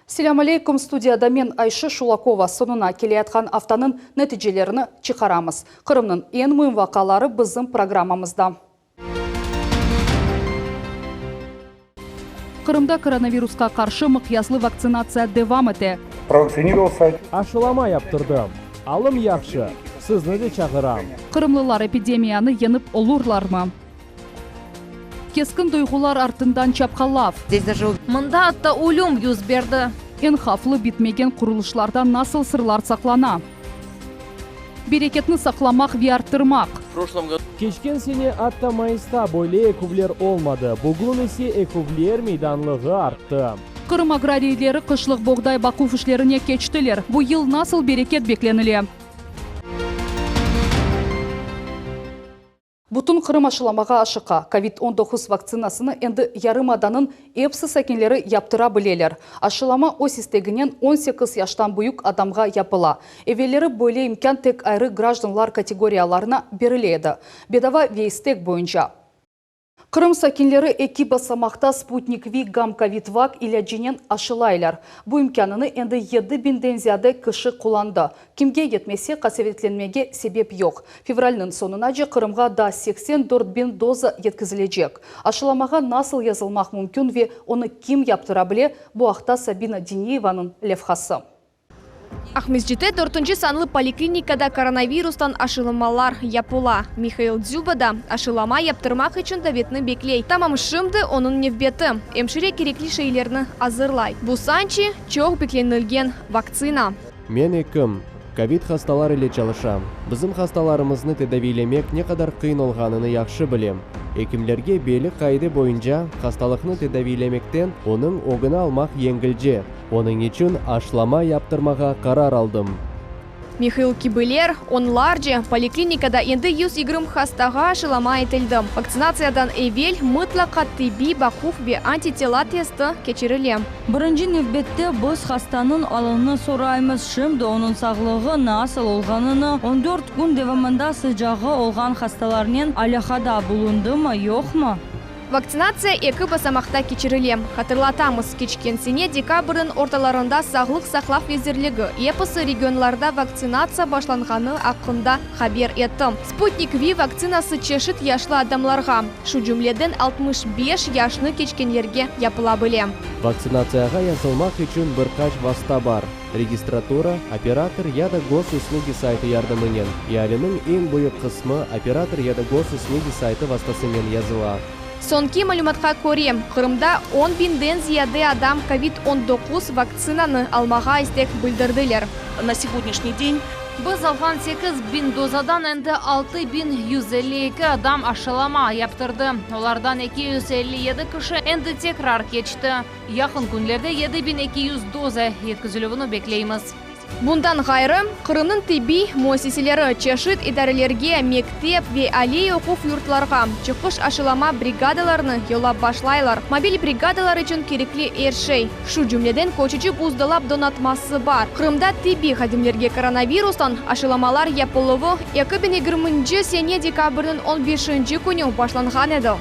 Селям алейкум, студияда мен Айшы Шулакова сонына келеятқан афтанын нәтижелеріні чықарамыз. Қырымның ең мұйым вақалары біздің программамызда. Қырымда коронавирусқа қаршы мұқияслы вакцинация девам ете. Aşılama yaptırdım. Alım yaxşı. Sizni de çağıram. Қырымлылар эпидемияны еніп олурлар мы? Кескін дойғылар артындан чапқалав. Мында атта өлім юз берді. Ең хафлы бітмеген құрылышларда насыл сырлар сақлана. Берекетні сақламақ ве арттырмақ. Geçken sene hatta Mayıs'ta böyle ekubler olmadı. Bugün ise ekubler meydanlığı arttı. Қырым аграрийлері қышлық боғдай бақуф ішлеріне кечтілер. Бұл ел насыл берекет бекленілі. Бұтын Қырым ашыламаға ашықа COVID-19 вакцинасыны енді ярым аданын епсі сәкенлері яптыра білелер. Ашылама о систегінен 18 яштан бұйық адамға япыла. Евелері бөле имкан тек айры гражданлар категорияларына беріледі. Бедава вейстек бойынша. Қырым сәкенлері эки басамақта спутник Ви гам ковид-вак иләджінен ашылайлар. Бұл имканыны енді 7000-ден зияды кіші құланды. Кімге етмесе қасеветленмеге себеп yok. Февральның сонына же Қырымға да 84.000 доза еткізілежек. Ашыламаға насыл yazılmaq мүмкін ве оны кім яптыра біле, бұл ақта Сабина Денееваның левхасы. Ахмезжите 4-ші санлы поликлиникада коронавирустан ашылымалар япула. Михаил Дзюбада ашылама яптырмақ үшін дәветні беклей. Тамам шымды оның невбеті. Емшіре керекли шейлерні азырлай. Бусанчи чоқ бекленілген вакцина. Мен екім. Ковид хасталар ile çalışam. Bizim hastalarımızны tedavийлемек ne kadar kıyın olğanını yaxşı bilem. Hekimlerge belli kaydı boyunca hastalıkны tedavийлемектен onun oğunu almak yengilce. Onun için aşılama yaptırmağa karar aldım. Михаил Кибылер, онларже поликлиникада енді 100 хастаға ашылама етілді. Вакцинациядан эвел мұтлақа тиби бақуф бе антитела тесті кечірілем. Бірінші невбетте біз хастаның алыны сораймыз. Шымды оның сағлығы насыл олғаныны 14 күн девамында sıcağı olған хасталарнен аляхада bulundu mu, yok mu? Вакцинация екі басамақта кечірілем. Хатырлатамыз, кечкенсіне декабрын орталарында сағлық сақлақ везерлігі. Епысы регионларда вакцинация башланғаны ақында хабер етті. Спутник Ви вакцинасы чешіт яшлы адамларға. Шу жүмледен 65 яшны кечкенлерге япыла білем. Вакцинацияға yazılmak için birkaç vasta бар. Регистратура, оператор яда госуслуги сайты yardımının. Ялының ең büyük kısmı оператор яда госуслуги сайты vastasымен yazıla. Сонки малюматқа көрем, Қырымда 10.000-ден зияды адам COVID-19 вакцинаны алмаға істек білдірділер. На сегодняшний день Біз алған 8.000 дозадан әнді 6.152 адам ашылама яптырды. Олардан 257 кіші әнді текрар кечті. Яқын күнлерде 7.200 доза еткізілуіні беклейміз. Bundan gayrı, Kırımның tibi muassiselері чешит идарелерге мектеп ве алей оқуф юртларға чықыш ашылама бригадаларыны елап башлайлар. Мобиль бригадалар үшін керекли ершей. Шу жүмледен көчічі бұздылап донатмасы бар. Кырымда tibi хадимлерге коронавирустан ашыламалар япылығы 2020 сене декабрның 15 күні башланған еді.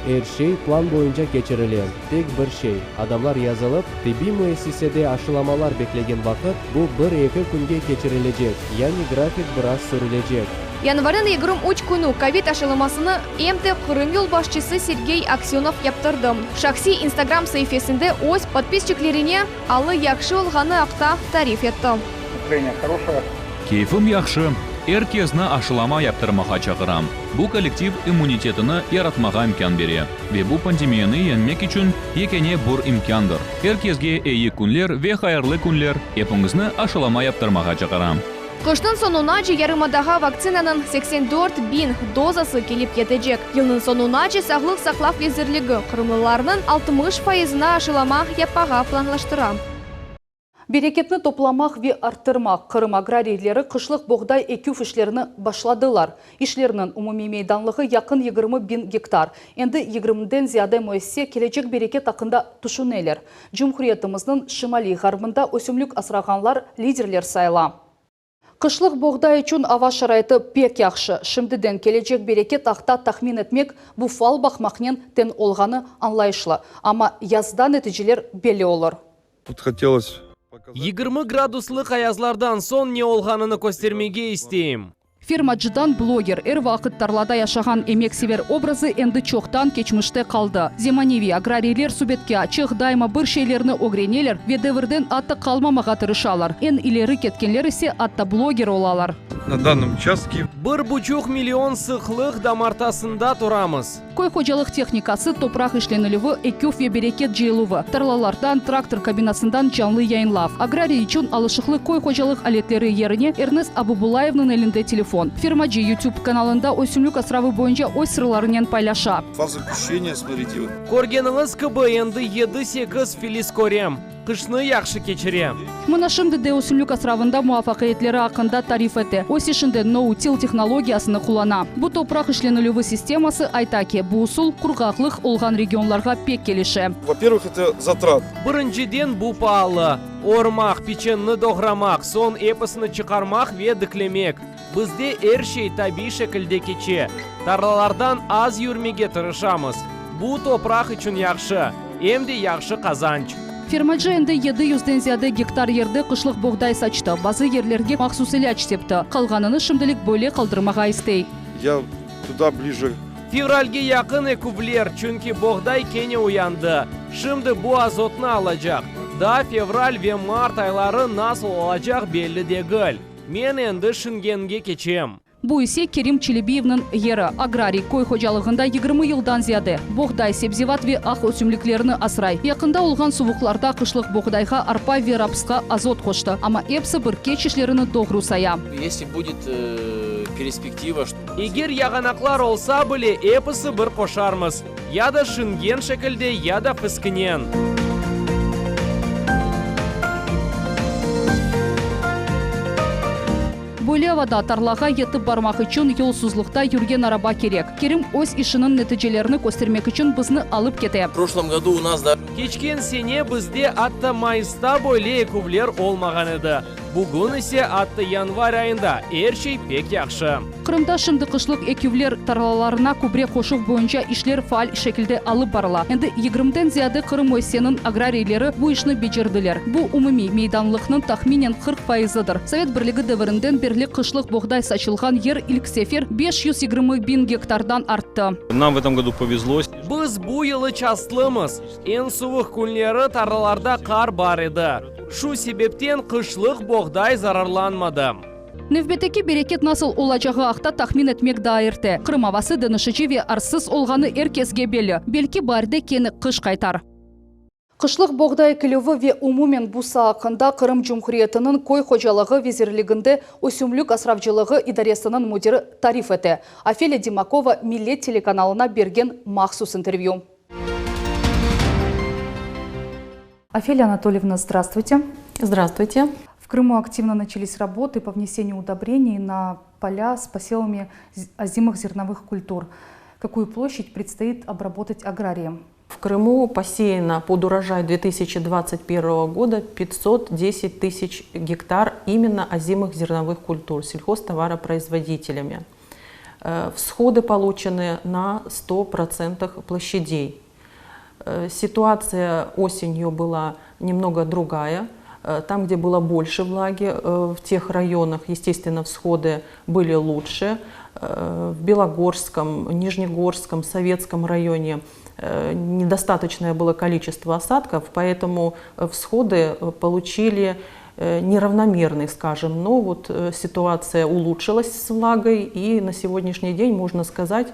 Her şey plan boyunca geçirilen. Tek bir şey. Adamlar yazılıp, tıbbi müessesede aşılamalar beklegen vakit bu 1-2 günge geçirilecek. Yani grafik biraz sürülecek. Yanvarın 23 күні ковид ашылымасыны МТ Кырым yolbaşçısı Сергей Аксенов яптырды. Шахси Instagram sayfasında өз подписчиклеріне алы яқшы олғаны ақта тариф етті. Кейфім яқшы. Әркезні ашылама яптырмаға чағырам. Бұл коллектив иммунитетіні яратмаға имкан бере. Ве бұл пандемияны енмек үшін екене бұр имкандыр. Әркезге әйі күнлер ве хайырлы күнлер епіңізні ашылама яптырмаға чағырам. Қыштың сонуна же ярымадаға вакцинанын 84.000 дозасы келіп кетежек. Елінің сонуна же сағлық сақлақ везірлігі Қырымлыларының 60%-на ашылама япаға планлаштыра. Берекетні топламақ ве арттырмақ. Қырым аграрийлері қышлық боғдай екеу ішлеріні башладылар. Ишлерінің умуми мейданлығы яқын 20.000 гектар. Енді 20-ден зиядай мөйсе келечек берекет ақында тұшынелер. Жүмхуриетіміздің шымали ғарбында өсімлік асырағанлар лидерлер сайла. Қышлық боғдай үшін ава шарайты пек яқшы. Шымдіден келечек берекет ақта тахмин етмек буфал бақмақнен тен олғаны анлайшылы. Ама язда нәтижелер белі олыр. Тут хотелось показать... 20 градуслык аязлардан сон не олғаныны көстермеге істейм. Фермаджыдан блогер эр вақыт тарлада яшаған эмек север образы энді чоқтан кечміште қалды. Земаневи аграрийлер субетке ачық дайма бір шейлеріні огренелер, ведеверден атты қалмамаға тырышалар. Эн илері кеткенлер ісе атта блогер олалар. На данном участке 1,5 миллион сықлық дамартасында тұрамыз. Кой хожалық техникасы топрақ ішленілігі экюф ве берекет жиылуы. Тарлалардан трактор кабинасындан жанлы яйынлав. Аграрий үшін алышықлы кой хожалық алетлері еріне Эрнест Абубулаевның елінде телефон. Фермаджи YouTube каналында өсімлік асыравы бойынша ой сырларынен пайлаша. фаза кушения, смотрите, вот. Көргеніңіз КБНді 7-8 филис көрем. Қышны яқшы кечірем. Мынашымды де өсімлік асыравында муафақиетлері ақында тариф еті. Өсішінде ноутил технологиясыны құлана. Бұ топрақ ішленілігі системасы айтаке. Бұ ұсыл құрғақлық олған регионларға пек келеші. Во-первых, это затрат. Біріншіден бұ палы. Ормақ, печенні доғрамақ, сон эпосыны чықармақ ве діклемек. Бізде әршей таби шекілде кече. Тарлалардан аз юрмеге тырышамыз. Бұ топрақ үшін яқшы, емде яқшы қазанч. Фермаджи энді 700-ден зияды гектар ерді қышлық боғдай сачты. Базы ерлерге мақсус іләч септі. Қалғаныны шымділік бөле қалдырмаға істей. Я туда ближе. Февральге яқын екублер, чүнки боғдай кене уянды. Шымды бұ азотны алacak. Да февраль ве март айлары насыл алacak белі дегіл. Мен енді Шынгенге кечем. Бұ ісе Керим Челебиевнің ері. Аграрий кой хожалығында 20 елдан зияды. Боғдай себзеват ве ақ өсімліклеріні асырай. Яқында олған сувықларда қышлық боғдайға арпа ве рапсқа азот қошты. Ама епсі бір кечішлеріні доғру сая. Если будет перспектива, что... Егер яғанақлар олса біле эпісі бір қошармыз. Яда Шынген шекілде, яда піскінен. Бойлевада тарлаға етіп бармақ үшін елсузлықта юрген араба керек. Керім өз ішінің нәтижелеріні көстермек үшін бізні алып кете. В прошлом году у нас даже... Кечкен сене бізде атты майыста бойле екублер олмаған еді. Бүгін ісе атты январь айында әршей пек яқшы. Қырымда шымды қышлық екювлер тарлаларына көбре қошық бойынша ішлер фаал шекілде алып барыла. Енді 20-ден зияды Қырым өсенің аграрийлері бұ ішіні бечерділер. Бұ умыми мейданлықның тахминен 40%-дыр. Совет бірлігі дәвірінден берлік қышлық боғдай сачылған ер илксефер 520 bin гектардан артты. Нам в этом году повезло. Біз бұ елы частлымыз. Ең суық күнлері тарлаларда қар бар еді. Шу себептен қышлық боғдай зарарланмады. Невбетеки берекет насыл олачағы ақта тахмин етмек дайырты. Қырым авасы дынышычы ве арсыз олғаны әркезге белі. Белки барды кені қыш қайтар. Қышлық боғдай кіліві ве умумен бұса ақында Қырым Жұмхуриетінің кой хожалығы везерлігінде өсімлік асыравчылығы идаресінің мудирі тариф еті. Афеля Димакова Милет телеканалына берген махсус интервью. Афеля Анатольевна, здравствуйте. Здравствуйте. В Крыму активно начались работы по внесению удобрений на поля с посевами озимых зерновых культур. Какую площадь предстоит обработать аграриям? В Крыму посеяно под урожай 2021 года 510 тысяч гектар именно озимых зерновых культур сельхозтоваропроизводителями. Всходы получены на 100% площадей. Ситуация осенью была немного другая. Там, где было больше влаги, в тех районах, естественно, всходы были лучше. В Белогорском, Нижнегорском, Советском районе недостаточное было количество осадков, поэтому всходы получили неравномерный, скажем, но вот ситуация улучшилась с влагой, и на сегодняшний день можно сказать,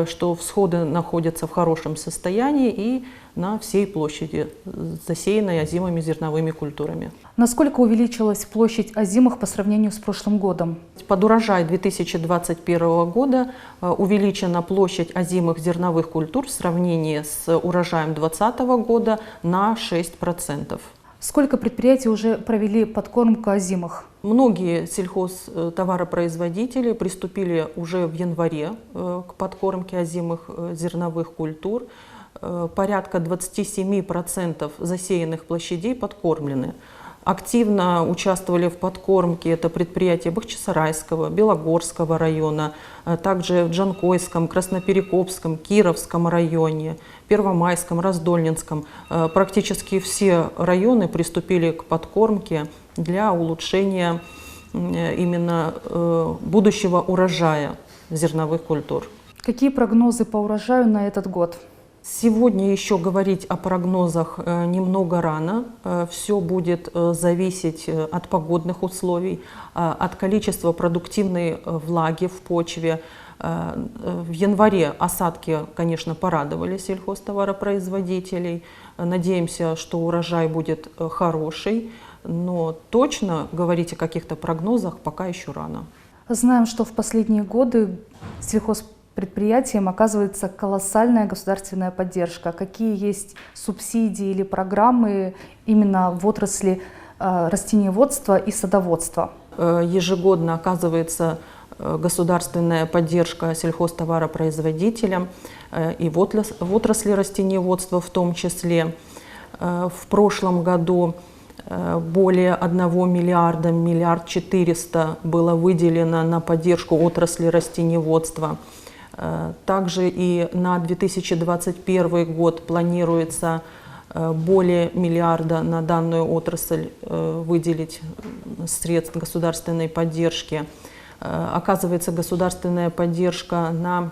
что всходы находятся в хорошем состоянии и на всей площади, засеянной озимыми зерновыми культурами. Насколько увеличилась площадь озимых по сравнению с прошлым годом? Под урожай 2021 года увеличена площадь озимых зерновых культур в сравнении с урожаем 2020 года на 6%. Сколько предприятий уже провели подкормку озимых? Многие сельхозтоваропроизводители приступили уже в январе к подкормке озимых зерновых культур. Порядка 27% засеянных площадей подкормлены. Активно участвовали в подкормке, это предприятия Бахчисарайского, Белогорского района, также в Джанкойском, Красноперекопском, Кировском районе, Первомайском, Раздольнинском. Практически все районы приступили к подкормке для улучшения именно будущего урожая зерновых культур. Какие прогнозы по урожаю на этот год? Сегодня еще говорить о прогнозах немного рано. Все будет зависеть от погодных условий, от количества продуктивной влаги в почве. В январе осадки, конечно, порадовали сельхозтоваропроизводителей. Надеемся, что урожай будет хороший, но точно говорить о каких-то прогнозах пока еще рано. Знаем, что в последние годы сельхозпредприятиям оказывается колоссальная государственная поддержка. Какие есть субсидии или программы именно в отрасли растениеводства и садоводства? Ежегодно оказывается государственная поддержка сельхозтоваропроизводителям и в отрасли растениеводства в том числе. В прошлом году более 1 миллиарда, 1 400 000 000 было выделено на поддержку отрасли растениеводства. Также и на 2021 год планируется более миллиарда на данную отрасль выделить средств государственной поддержки. Оказывается государственная поддержка на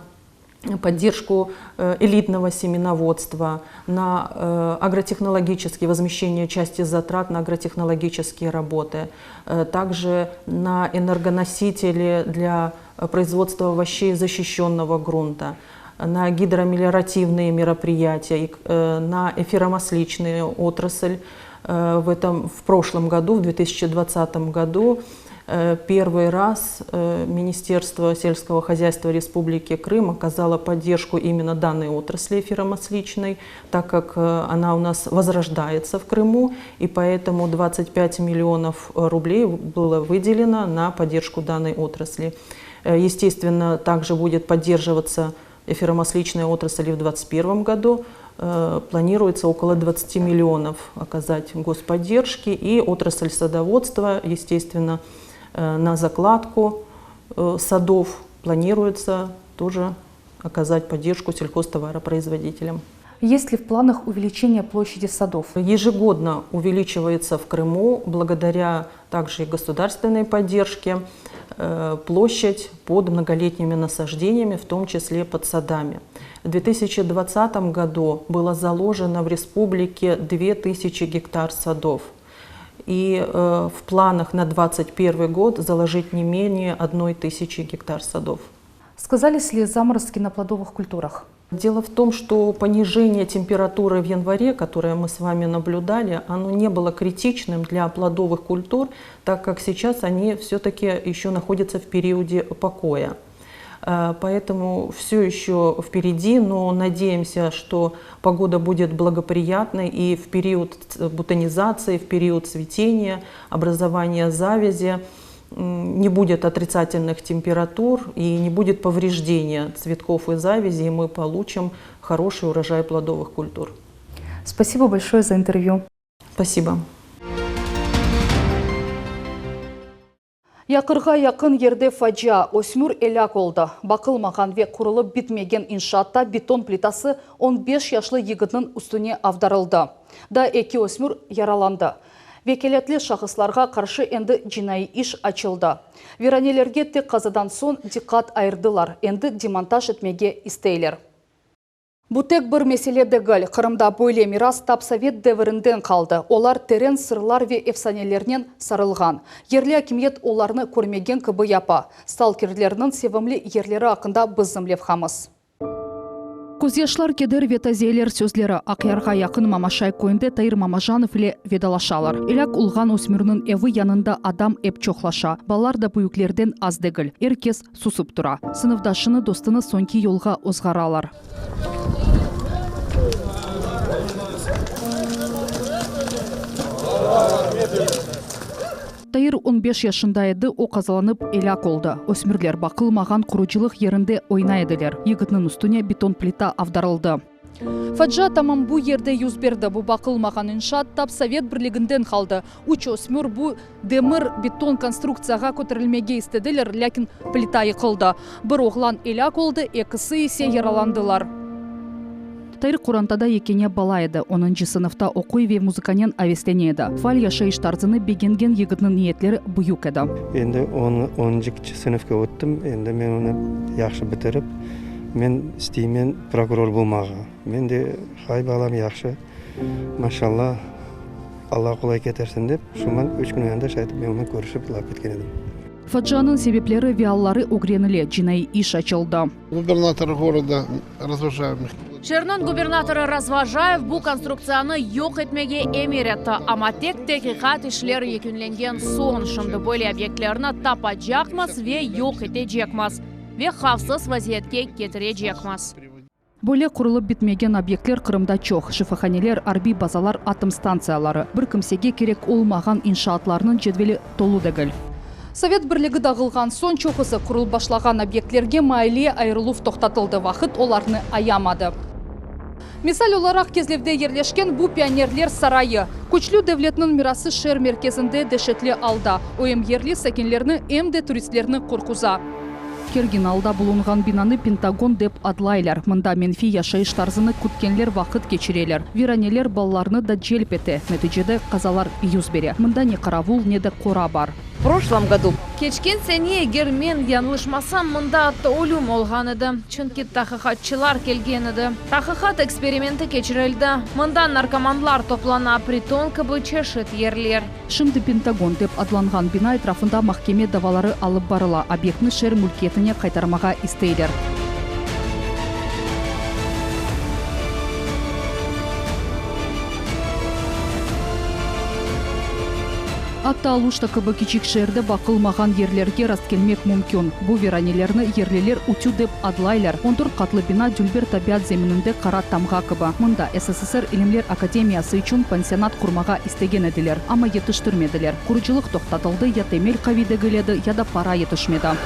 поддержку элитного семеноводства, на агротехнологические возмещение части затрат на агротехнологические работы, также на энергоносители для производства овощей защищенного грунта, на гидромелиоративные мероприятия, на эфиромасличную отрасль. В прошлом году, в 2020 году, первый раз Министерство сельского хозяйства Республики Крым оказало поддержку именно данной отрасли эфиромасличной, так как она у нас возрождается в Крыму, и поэтому 25 миллионов рублей было выделено на поддержку данной отрасли. Естественно, также будет поддерживаться эфиромасличная отрасль и в 2021 году. Планируется около 20 миллионов оказать господдержки, и отрасль садоводства, естественно, на закладку садов планируется тоже оказать поддержку сельхозтоваропроизводителям. Есть ли в планах увеличение площади садов? Ежегодно увеличивается в Крыму, благодаря также и государственной поддержке, площадь под многолетними насаждениями, в том числе под садами. В 2020 году было заложено в республике 2000 гектар садов. И в планах на 2021 год заложить не менее 1000 гектар садов. Сказались ли заморозки на плодовых культурах? Дело в том, что понижение температуры в январе, которое мы с вами наблюдали, оно не было критичным для плодовых культур, так как сейчас они все-таки еще находятся в периоде покоя. Поэтому все еще впереди, но надеемся, что погода будет благоприятной, и в период бутонизации, в период цветения, образования завязи не будет отрицательных температур и не будет повреждения цветков и завязи, и мы получим хороший урожай плодовых культур. Спасибо большое за интервью. Спасибо. Якырға якын ерде фажа өсмүр элак олды. Бақылмаған ве құрылып бітмеген иншаатта бетон плитасы 15 яшлы егітінің үстіне авдарылды. Да эки өсмүр яраланды. Векелетлі шахысларға қаршы енді жинайы иш açılды. Веранелерге тек қазадан сон диққат айырдылар, енді демонтаж етмеге істейлер. Бұтек бір меселе дегіл, Қырымда бөйле мирас тап совет дәвірінден қалды. Олар терен сырлар ве эфсанелерінен сарылған. Ерлі акимет оларны көрмеген кібі япа. Сталкерлерінің севімлі ерлері ақында біздімлев хамыз. Көзяшлар кедер ветазейлер сөзлері ақиярға яқын Мамашай көйінде Тайыр Мамажанов иле ведалашалар. Иляк улған өсмірінің эві янында адам эп чоқлаша. Балар да бұйыклерден аз дегіл. Еркес сусып тұра. Сыныфдашыны достыны сонки yolға озғаралар. Тайыр 15 yaşında еді, о қазаланып эляк олды. Өсмірлер бақылмаған құручылық ерінде ойна еділер. Егітінің үстіне бетон плита авдарылды. Фаджа тамам бу ерде юз берді. Бу бақылмаған иншаат тап Совет бірлігінден қалды. Уч өсмір бу демір бетон конструкцияға көтерілмеге істеділер, ләкін плита йықылды. Бір оғлан еляк олды, екісі есе яраландылар. Тайыр Құрантада екене бала еді. 10-шы сыныфта оқуй ве музыканен авестенеді. Фаль яшайыш тарзыны бегенген егітінің ниетлері бұюк еді. Енді 10-шы сыныфқа өттім. Енді мен оны яқшы бітіріп, мен істеймен прокурор болмаға. Мен де қай балам яқшы. Машалла, Алла қолай кетерсін деп, шуман 3 күн өңінде шайтып, мен оны көрішіп лап кеткен едім. Фаджаның себеплері виаллары угреніле, жинай иш açıldı. Губернатор города Развожаев. Чернон губернаторы Развожаев бу конструкцияны yok etmege emir etti. Ama tek tekikat işleri yekünlengen son şimdi böyle obyektlerini tapacakmaz ve yok edecekmez. Ve hafsız vaziyetke getirecekmez. Бөле құрылып бітмеген объектлер Қырымда чоқ. Шифаханелер, арби базалар, атом станциялары. Бір кімсеге керек олмаған иншаатларының жедвелі толу дегіл. Совет бірлігі дағылған сон чоқысы құрыл башлаған объектлерге майле айрылув тоқтатылды. Вақыт оларны аямады. Мисал оларақ кезлевде ерлешкен бу пионерлер сарайы. Күчлі девлетнің мирасы шер мерkezінде дешетлі алда. Ойым ерлі сәкенлерні әмде туристлерні қорқуза. Керген алда бұлынған бинаны Пентагон деп адлайлар. Мында менфи яшайыш тарзыны күткенлер вақыт кечірелер. Виранелер балларны да желпеті. Нәтижеде қазалар юз бере. Мында не қаравул, не де қора бар. В прошлом году кечкен сене егер мен yanlışmasam мында атты өлім олған еді. Чүнки тақиқатчылар келген еді. Тақиқат эксперименті кечірілді. Мында наркоманлар топлана притон кыбы чешет ерлер. Шымды Пентагон деп адланған бина etrafında mahkeme давалары алып барыла. Объектны шер мүлкетіне қайтармаға істейлер. Атта алушта кыбы кичик шерді бақылмаған ерлерге расткелмек мүмкін. Бу веранелерні ерлелер утю деп адлайлар. 14 қатлы бина Дүлбер табиат земінінде қара тамға кыбы. Мында СССР Илимлер Академиясы үшін пансионат құрмаға істеген еділер. Ама етіштірмеділер. Құрычылық тоқтатылды, я темел қавидегіледі, я да пара етішмеді.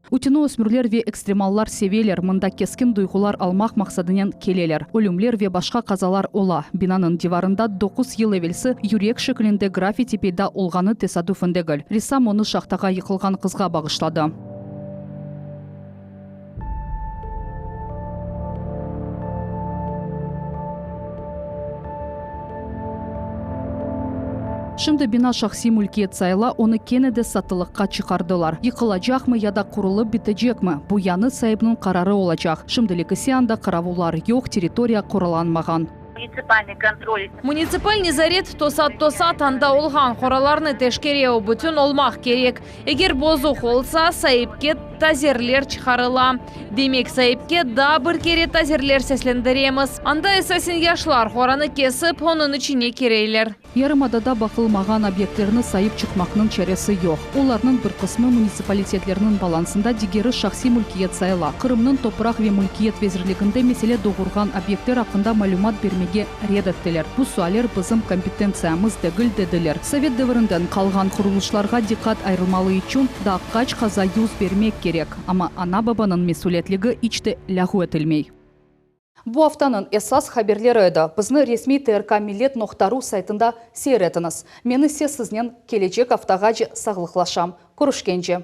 Утіну өсмірлер ве экстремаллар севелер, мында кескен дұйғылар алмақ мақсадынен келелер. Өлімлер ве башқа қазалар ола. Бинаның диварында 9 ел евелсі юрек шекілінде граффити пейда олғаны тесадуфіндегіл. Рисам оны шақтаға йықылған қызға бағышлады. Шымды бина шахси мүлкиет сайла, оны кенеде сатылыққа чықардылар. Йықылачақ мы яда құрылып бітежек мы? Бұ яны сайыбның қарары олачақ. Шымдылі кісіянда қаравулар yok, территория құраланмаған. Муниципальный заряд тосат анда олған қораларны тешкереу бүтін олмақ керек. Егер бозу қолса, сайыпке тазерлер чықарыла. Демек сайыпке да бір кере тазерлер сәслендіреміз. Анда әсәсін яшлар қораны кесіп, оның ішіне керейлер. Ярымадада бақылмаған объекттеріні сайып чықмақның чәресі жоқ. Оларның бір қысмы муниципалитетлерінің балансында дегері шақси мүлкиет сайла. Қырымның топырақ ве мүлкиет везірлігінде меселе доғырған объекттер ақында малюмат бермеге редеттелер. Бұл суалер бізім компетенциямыз дегіл деділер. Совет дәвірінден қалған құрылышларға диқат айрылмалы үшін да қач қаза юз бермек керек. Ама ана бабаның месулетлігі ичте ләғу етілмей. Бу афтанын эсас хаберлері еді. Бізні ресми ТРК Милет Ноқтару сайтында сейретіңіз. Мені сіз сізнен келечек автағажы сағылықлашам. Көрішкенже.